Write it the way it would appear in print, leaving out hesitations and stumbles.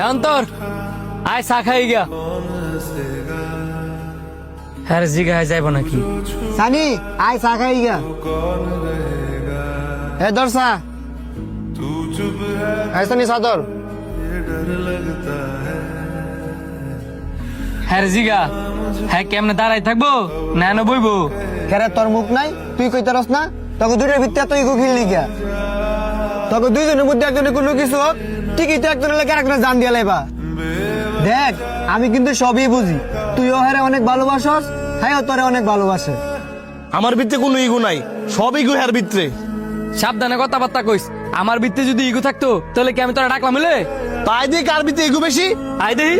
অন্তর আয় চা খাই গিয়া। হ্যাঁ জিগা যাইব নাকি? সানি আয় চা খাই গা। হে দর্শা সানি সাদর। হ্যাঁ জিগা হ্যাঁ কেমনে দাঁড়াই থাকবো না না বইবো? কেরে তোর মুখ নাই, তুই কইতারস না? তোকে দুইটার ভিত্তি তুই ইগো খেললি গিয়া। তোকে দুইজনের মধ্যে একজনের কোনো কিছু হোক, ঠিকই তো একজনের লাগে আরেকজনের জান দিয়া লাইবা। দেখ আমি কিন্তু সবই বুঝি, তুইও হারে অনেক ভালোবাসস, হ্যাঁ তোরে অনেক ভালোবাসে। আমার ভিতরে কোনো ইগো নাই, সব ইগো হ্যার ভিতরে। সাবধানে কথাবার্তা কইস। আমার ভিত্তি যদি ইগো থাকতো তাহলে কি আমি তোরা ডাকলাম হলে? তাই দিয়ে কার ভিতরে ইগো বেশি? আয় দেহি।